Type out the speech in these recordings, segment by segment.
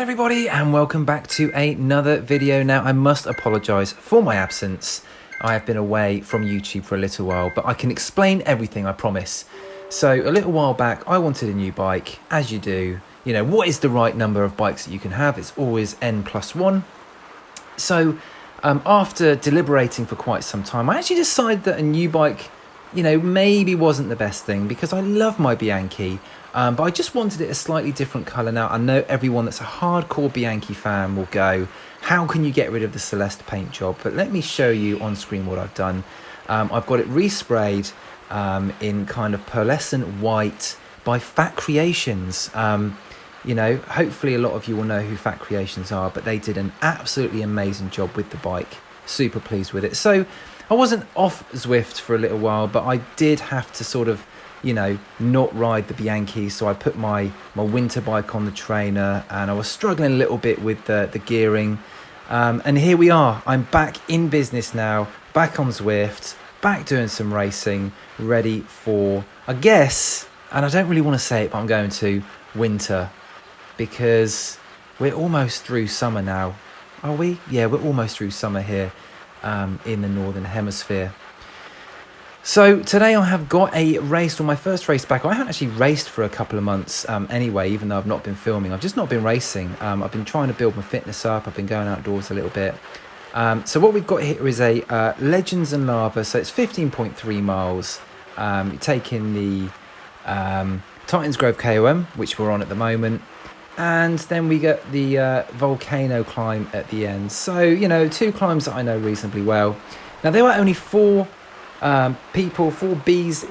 Hello everybody and welcome back to another video. Now I must apologise for my absence. I have been away from YouTube for a little while, but I can explain everything, I promise. So a little while back I wanted a new bike, as you do. You know, what is the right number of bikes that you can have? It's always N+1. So after deliberating for quite some time, I actually decided that a new bike, you know, maybe wasn't the best thing, because I love my Bianchi. But I just wanted it a slightly different colour. Now, I know everyone that's a hardcore Bianchi fan will go, how can you get rid of the Celeste paint job? But let me show you on screen what I've done. I've got it resprayed in kind of pearlescent white by Fat Creations. You know, hopefully a lot of you will know who Fat Creations are, but they did an absolutely amazing job with the bike. Super pleased with it. So I wasn't off Zwift for a little while, but I did have to sort of, you know, not ride the Bianchi, so I put my winter bike on the trainer, and I was struggling a little bit with the gearing, and here we are. I'm back in business now, back on Zwift, back doing some racing, ready for, I guess, and I don't really want to say it, but I'm going to, winter, because we're almost through summer now. Are we? Yeah, we're almost through summer here in the Northern Hemisphere. So today I have got a race, or my first race back. I haven't actually raced for a couple of months anyway, even though I've not been filming. I've just not been racing. I've been trying to build my fitness up. I've been going outdoors a little bit. So what we've got here is a Legends and Lava. So it's 15.3 miles. You take in the Titans Grove KOM, which we're on at the moment. And then we get the Volcano climb at the end. So, you know, two climbs that I know reasonably well. Now, there were only four Bs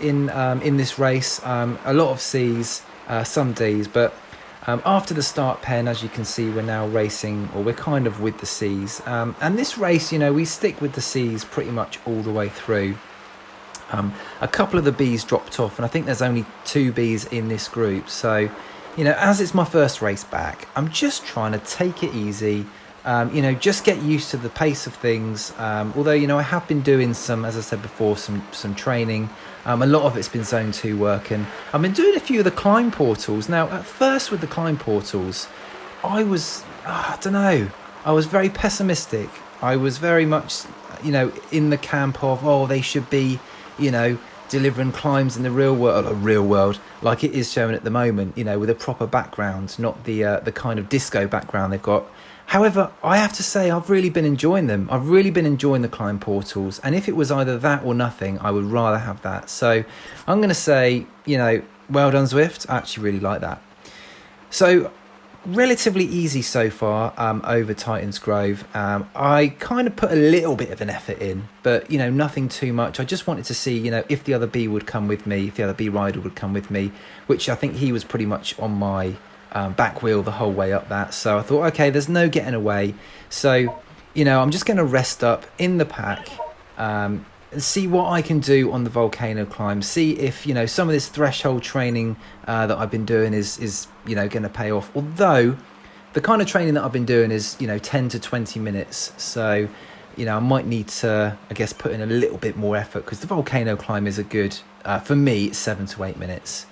in this race, a lot of Cs, some Ds, but after the start pen, as you can see, we're now racing, or we're kind of with the Cs, and this race, you know, we stick with the Cs pretty much all the way through. A couple of the Bs dropped off, and I think there's only two Bs in this group, so, you know, as it's my first race back, I'm just trying to take it easy. You know, just get used to the pace of things. Although, you know, I have been doing some, as I said before, some training. A lot of it's been Zone 2 work, and I've been doing a few of the climb portals. Now, at first with the climb portals, I was, I don't know, I was very pessimistic. I was very much, you know, in the camp of, oh, they should be, you know, delivering climbs in the real world, like it is shown at the moment, you know, with a proper background, not the kind of disco background they've got. However, I have to say I've really been enjoying them. I've really been enjoying the climb portals, and if it was either that or nothing, I would rather have that. So I'm going to say, you know, well done Zwift. I actually really like that. So relatively easy so far over Titans Grove. I kind of put a little bit of an effort in, but, you know, nothing too much. I just wanted to see, you know, if the other B would come with me, if the other B rider would come with me, which I think he was pretty much on my back wheel the whole way up that. So I thought, okay, there's no getting away. So, you know, I'm just going to rest up in the pack and see what I can do on the Volcano climb. See if, you know, some of this threshold training that I've been doing is you know, going to pay off. Although the kind of training that I've been doing is, you know, 10 to 20 minutes. So, you know, I might need to, I guess, put in a little bit more effort, because the Volcano climb is a good, for me, it's 7 to 8 minutes.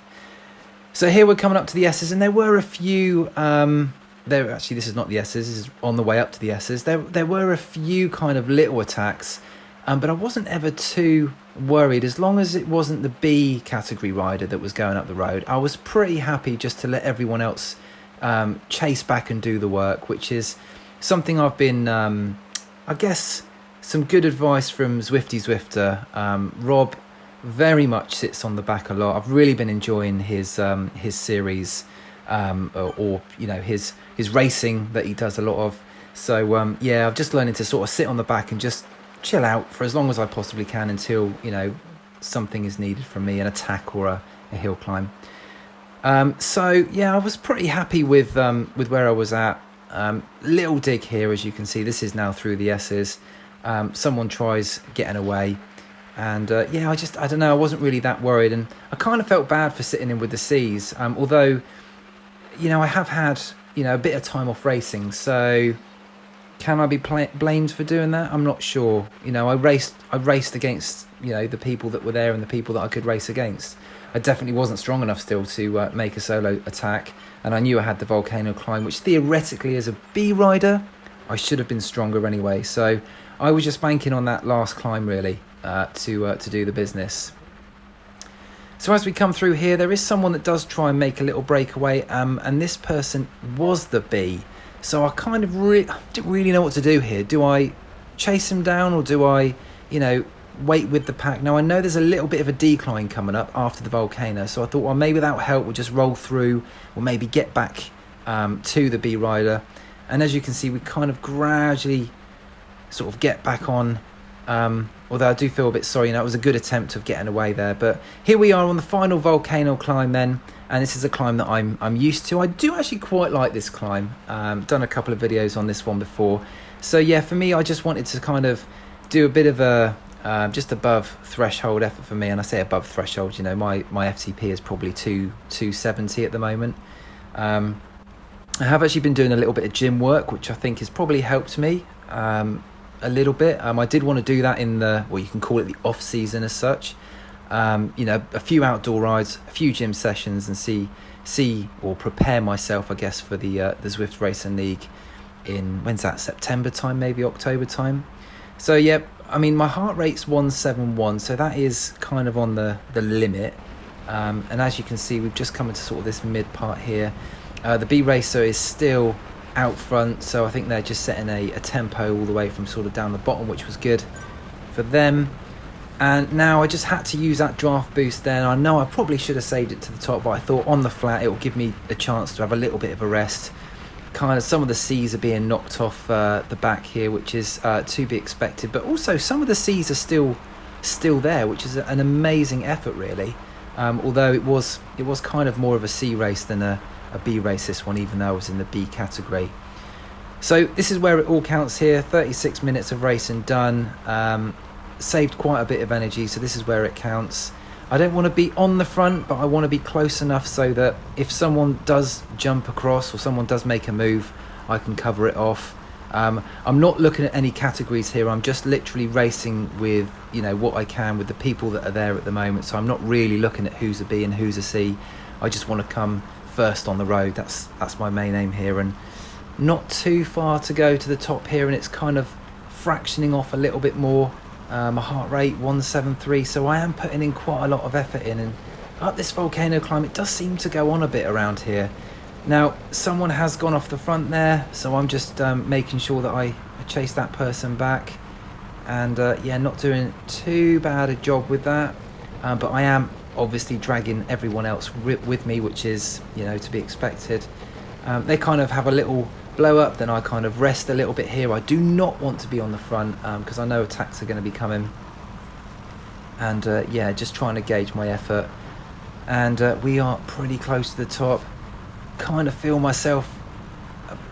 So here we're coming up to the Esses, and there were a few, actually this is not the Esses, this is on the way up to the Esses. There were a few kind of little attacks, but I wasn't ever too worried. As long as it wasn't the B category rider that was going up the road, I was pretty happy just to let everyone else chase back and do the work, which is something I've been, I guess, some good advice from Zwifty Zwifter. Rob very much sits on the back a lot. I've really been enjoying his series, or you know, his racing that he does a lot of. So yeah, I'm just learning to sort of sit on the back and just chill out for as long as I possibly can, until, you know, something is needed from me, an attack or a hill climb. So yeah, I was pretty happy with where I was at. Little dig here, as you can see. This is now through the S's. Someone tries getting away. And yeah, I don't know, I wasn't really that worried, and I kind of felt bad for sitting in with the C's, although, you know, I have had, you know, a bit of time off racing, so, Can I be blamed for doing that? I'm not sure. You know, I raced against, you know, the people that were there and the people that I could race against. I definitely wasn't strong enough still to make a solo attack, and I knew I had the Volcano climb, which theoretically as a B rider I should have been stronger anyway. So I was just banking on that last climb really to do the business. So as we come through here, there is someone that does try and make a little breakaway, and this person was the B. So I kind of didn't really know what to do here. Do I chase him down, or do I, you know, wait with the pack? Now I know there's a little bit of a decline coming up after the Volcano, so I thought, well, maybe that'll help. We'll just roll through, or maybe get back to the B rider. And as you can see, we kind of gradually sort of get back on. Although I do feel a bit sorry, you know, it was a good attempt of getting away there. But here we are on the final Volcano climb then, and this is a climb that I'm used to. I do actually quite like this climb. Done a couple of videos on this one before. So yeah, for me, I just wanted to kind of do a bit of a just above threshold effort for me. And I say above threshold, you know, my FTP is probably 270 at the moment. I have actually been doing a little bit of gym work, which I think has probably helped me a little bit. I did want to do that in the, well, you can call it the off season as such. You know, a few outdoor rides, a few gym sessions, and see or prepare myself, I guess, for the Zwift Racing League in, when's that, September time, maybe October time. So yeah, I mean, my heart rate's 171, so that is kind of on the limit. And as you can see, we've just come into sort of this mid part here. The B racer is still out front, so I think they're just setting a tempo all the way from sort of down the bottom, which was good for them. And now I just had to use that draft boost there. And I know I probably should have saved it to the top, but I thought on the flat it will give me a chance to have a little bit of a rest. Kind of some of the C's are being knocked off the back here, which is to be expected, but also some of the C's are still there, which is an amazing effort really. Although it was kind of more of a C race than a B race, this one, even though I was in the B category. So this is where it all counts here. 36 minutes of racing done. Saved quite a bit of energy, so this is where it counts. I don't want to be on the front, but I want to be close enough so that if someone does jump across or someone does make a move, I can cover it off. I'm not looking at any categories here. I'm just literally racing with, you know, what I can with the people that are there at the moment. So I'm not really looking at who's a B and who's a C. I just want to come first on the road. That's my main aim here, and not too far to go to the top here, and it's kind of fractioning off a little bit more. My heart rate 173, so I am putting in quite a lot of effort in, and up this Volcano climb it does seem to go on a bit around here. Now someone has gone off the front there, so I'm just making sure that I chase that person back, and yeah, not doing too bad a job with that, but I am obviously dragging everyone else with me, which is, you know, to be expected. They kind of have a little blow up, then I kind of rest a little bit here. I do not want to be on the front because I know attacks are going to be coming, and yeah, just trying to gauge my effort. And we are pretty close to the top. Kind of feel myself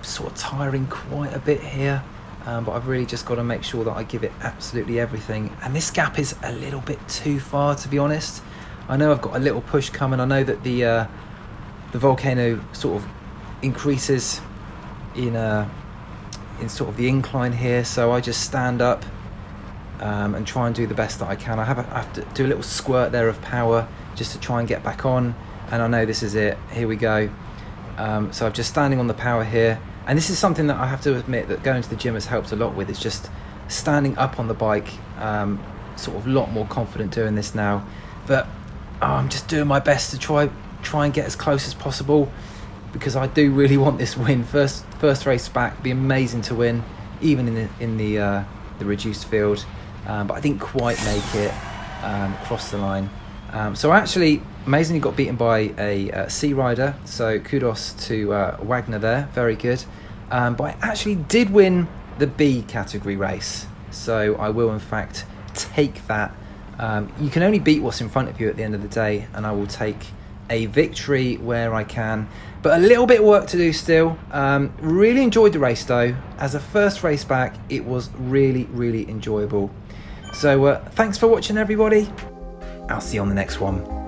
sort of tiring quite a bit here, but I've really just got to make sure that I give it absolutely everything. And this gap is a little bit too far, to be honest. I know I've got a little push coming. I know that the Volcano sort of increases in sort of the incline here, so I just stand up and try and do the best that I can. I have to do a little squirt there of power just to try and get back on, and I know this is it. Here we go. So I'm just standing on the power here, and this is something that I have to admit that going to the gym has helped a lot with. It's just standing up on the bike, sort of a lot more confident doing this now. But I'm just doing my best to try and get as close as possible, because I do really want this win. First race back, it'd be amazing to win, even in the reduced field. But I didn't quite make it cross the line. So I actually amazingly got beaten by a C rider. So kudos to Wagner there, very good. But I actually did win the B category race. So I will in fact take that. You can only beat what's in front of you at the end of the day, and I will take a victory where I can. But a little bit of work to do still. Really enjoyed the race though. As a first race back, it was really enjoyable. So thanks for watching everybody. I'll see you on the next one.